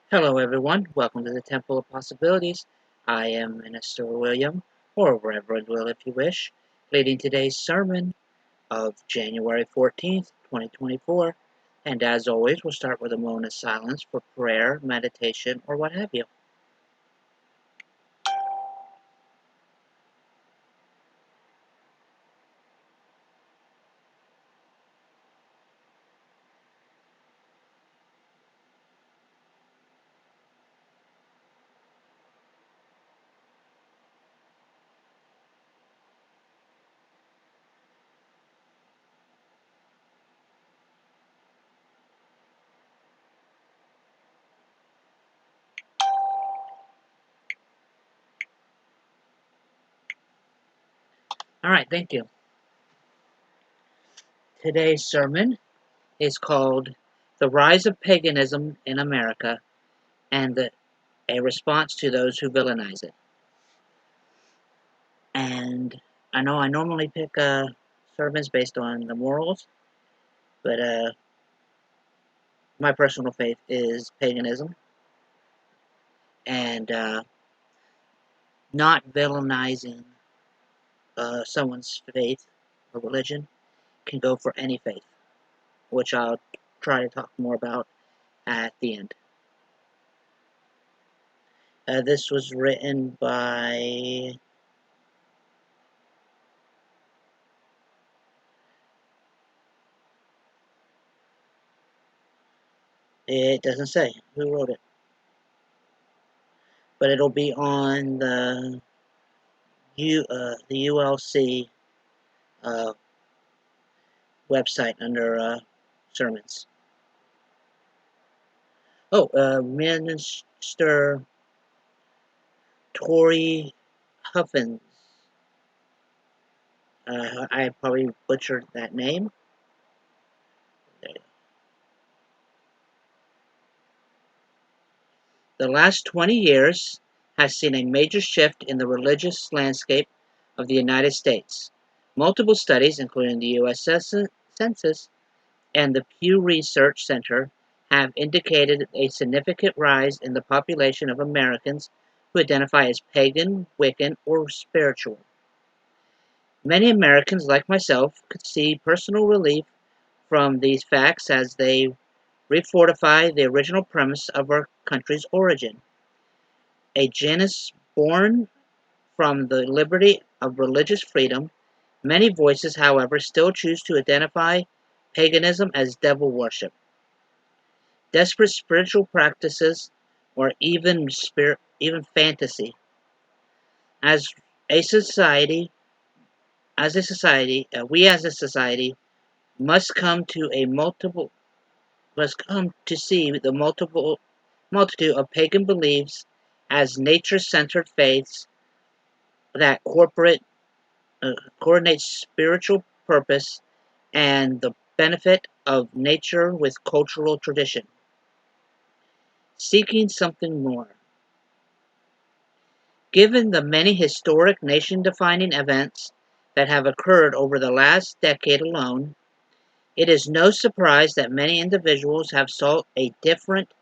Hello, everyone. Welcome to the Temple of Possibilities. I am Minister William, or Reverend Will if you wish, leading today's sermon of January 14th, 2024. And as always, we'll start with a moment of silence for prayer, meditation, or what have you. All right, thank you. Today's sermon is called The Rise of Paganism in America and a Response to Those Who Villainize It. And I know I normally pick sermons based on the morals, but my personal faith is paganism, and not villainizing someone's faith or religion can go for any faith, which I'll try to talk more about at the end. This was written by it doesn't say who wrote it, but it'll be on the ULC uh, website under sermons. Oh, Minister Tory Huffins. I probably butchered that name. The last 20 years has seen a major shift in the religious landscape of the United States. Multiple studies, including the U.S. Census and the Pew Research Center, have indicated a significant rise in the population of Americans who identify as pagan, Wiccan, or spiritual. Many Americans, like myself, could see personal relief from these facts as they refortify the original premise of our country's origin, a genus born from the liberty of religious freedom. Many voices, however, still choose to identify paganism as devil worship, desperate spiritual practices, or even fantasy. As a society, we as a society must come to a multiple must come to see the multitude of pagan beliefs as nature-centered faiths that coordinate spiritual purpose and the benefit of nature with cultural tradition, seeking something more. Given the many historic nation-defining events that have occurred over the last decade alone, it is no surprise that many individuals have sought a different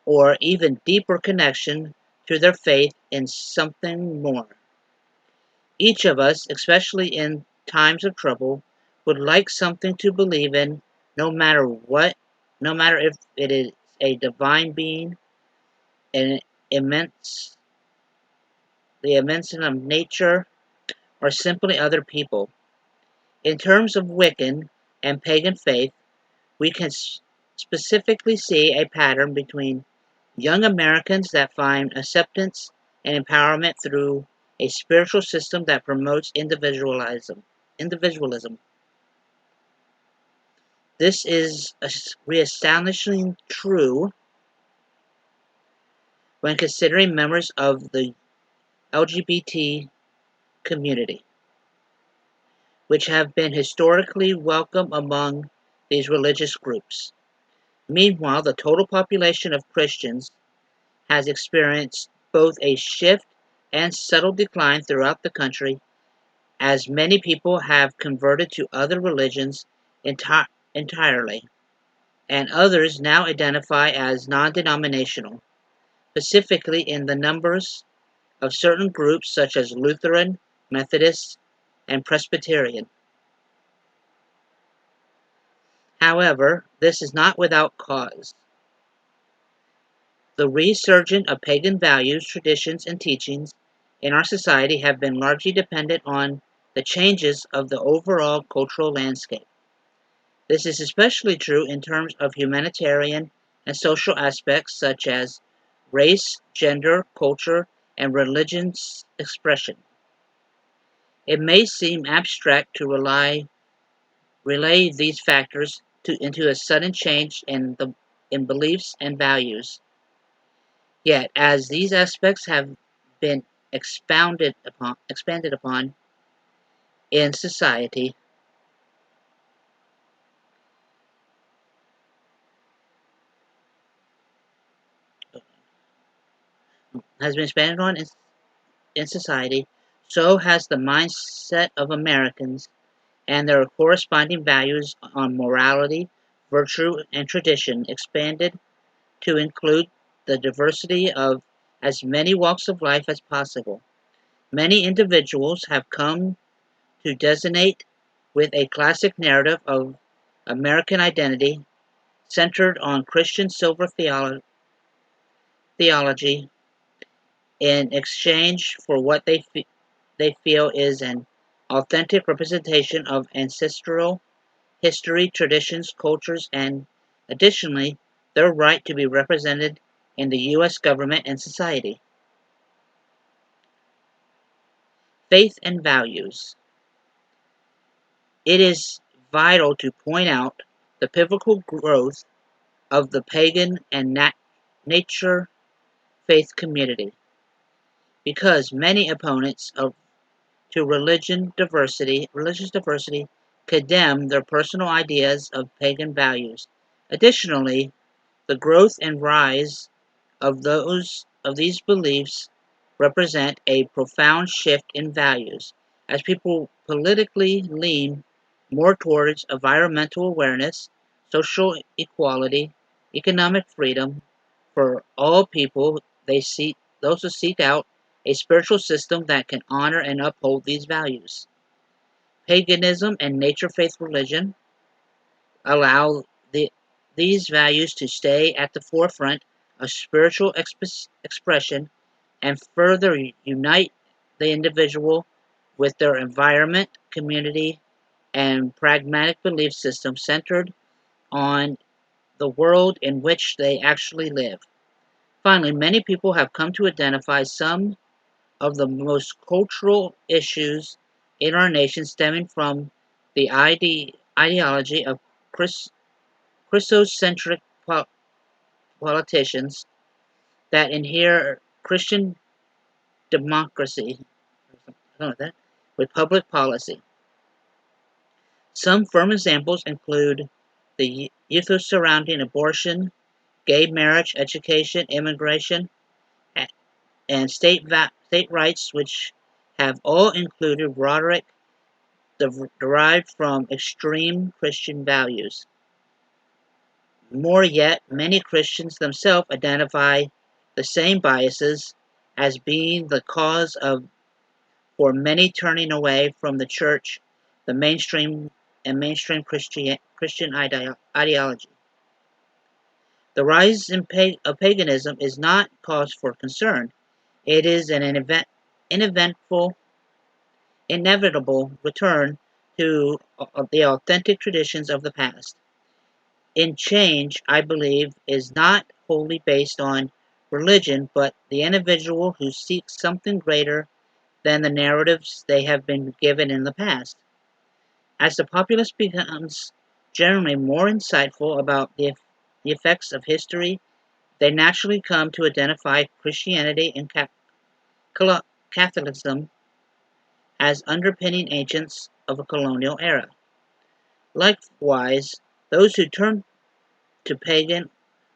or even deeper connection to their faith in something more. Each of us, especially in times of trouble, would like something to believe in no matter what, no matter if it is a divine being, an immense the immense of nature, or simply other people. In terms of Wiccan and pagan faith, we can specifically see a pattern between young Americans that find acceptance and empowerment through a spiritual system that promotes individualism. This is reastonishingly true when considering members of the LGBT community, which have been historically welcome among these religious groups. Meanwhile, the total population of Christians has experienced both a shift and subtle decline throughout the country, as many people have converted to other religions entirely, and others now identify as non-denominational, specifically in the numbers of certain groups such as Lutheran, Methodist, and Presbyterian. However, this is not without cause. The resurgence of pagan values, traditions, and teachings in our society have been largely dependent on the changes of the overall cultural landscape. This is especially true in terms of humanitarian and social aspects such as race, gender, culture, and religion's expression. It may seem abstract to relay these factors into a sudden change in beliefs and values. Yet, as these aspects have been expanded upon in society, has been expanded on in society, so has the mindset of Americans and their corresponding values on morality, virtue, and tradition expanded to include the diversity of as many walks of life as possible. Many individuals have come to designate with a classic narrative of American identity centered on Christian silver theology in exchange for what they feel is an authentic representation of ancestral history, traditions, cultures, and additionally, their right to be represented in the U.S. government and society. Faith and values. It is vital to point out the pivotal growth of the pagan and nature faith community, because many opponents of to religious diversity, condemn their personal ideas of pagan values. Additionally, the growth and rise of these beliefs represent a profound shift in values as people politically lean more towards environmental awareness, social equality, economic freedom for all people. Those who seek out a spiritual system that can honor and uphold these values. Paganism and nature faith religion allow these values to stay at the forefront of spiritual expression and further unite the individual with their environment, community, and pragmatic belief system centered on the world in which they actually live. Finally, many people have come to identify some of the most cultural issues in our nation stemming from the ideology of Chris, Christocentric politicians that inherit Christian democracy with public policy. Some firm examples include the ethos surrounding abortion, gay marriage, education, immigration, and state rights, which have all included rhetoric derived from extreme Christian values. More yet, many Christians themselves identify the same biases as being the cause of for many turning away from the church, the mainstream Christian ideology. The rise of paganism is not cause for concern. It is an inevitable return to the authentic traditions of the past. In change, I believe, is not wholly based on religion, but the individual who seeks something greater than the narratives they have been given in the past. As the populace becomes generally more insightful about the effects of history, they naturally come to identify Christianity and Catholicism as underpinning agents of a colonial era. Likewise, those who turn to pagan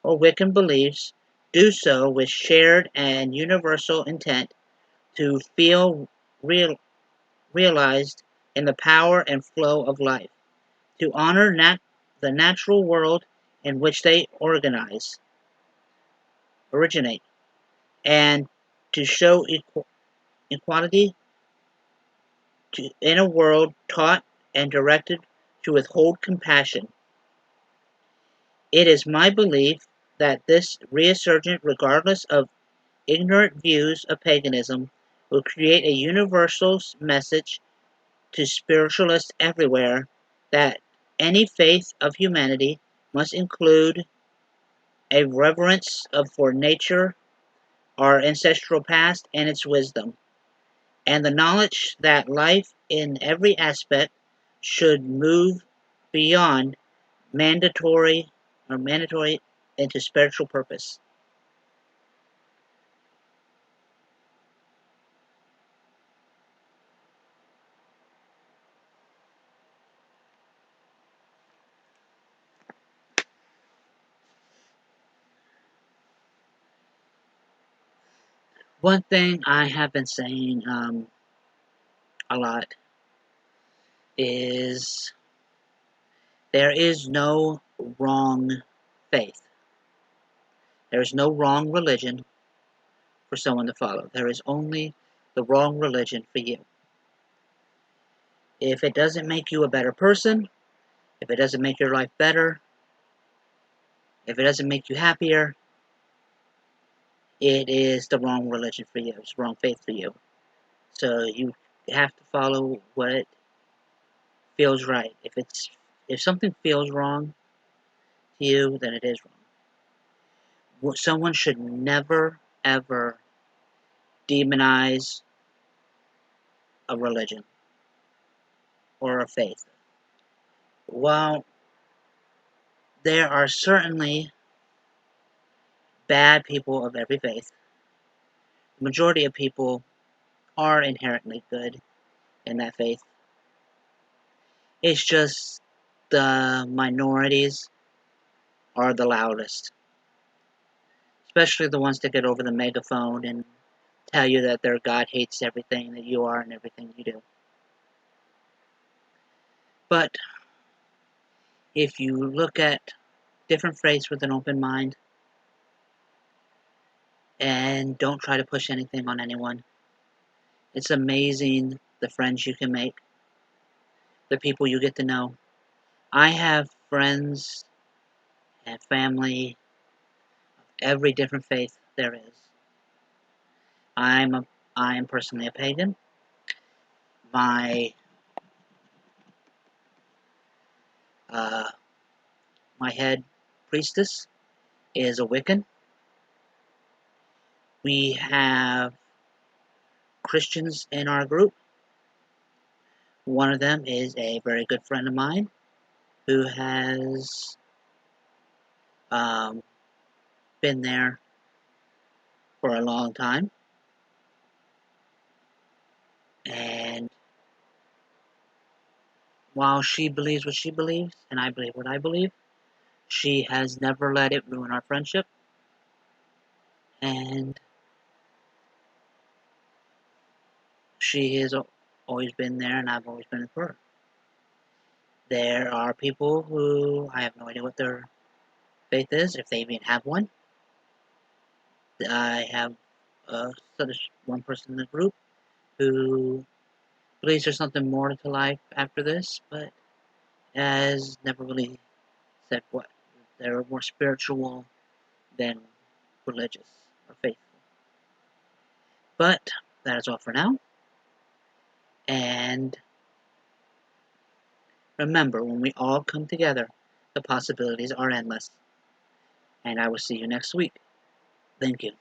or Wiccan beliefs do so with shared and universal intent to feel real, realized in the power and flow of life, to honor the natural world in which they originate, and to show equality in a world taught and directed to withhold compassion. It is my belief that this resurgence, regardless of ignorant views of paganism, will create a universal message to spiritualists everywhere that any faith of humanity must include a reverence for nature, our ancestral past, and its wisdom, and the knowledge that life in every aspect should move beyond mandatory into spiritual purpose. One thing I have been saying a lot is there is no wrong faith. There is no wrong religion for someone to follow. There is only the wrong religion for you. If it doesn't make you a better person, if it doesn't make your life better, if it doesn't make you happier, it is the wrong religion for you. It's the wrong faith for you. So you have to follow what feels right. If something feels wrong to you, then it is wrong. Someone should never ever demonize a religion or a faith. While there are certainly bad people of every faith, the majority of people are inherently good in that faith. It's just the minorities are the loudest, especially the ones that get over the megaphone and tell you that their God hates everything that you are and everything you do. But if you look at different faiths with an open mind and don't try to push anything on anyone, it's amazing the friends you can make, the people you get to know. I have friends and family of every different faith there is. I am personally a pagan. My uh, my head priestess is a Wiccan. We have Christians in our group. One of them is a very good friend of mine who has um, been there for a long time. And while she believes what she believes, and I believe what I believe, she has never let it ruin our friendship. And she has always been there, and I've always been for her. There are people who I have no idea what their faith is, if they even have one. I have one person in the group who believes there's something more to life after this, but has never really said what. They're more spiritual than religious or faithful. But that is all for now. And remember, when we all come together, the possibilities are endless. And I will see you next week. Thank you.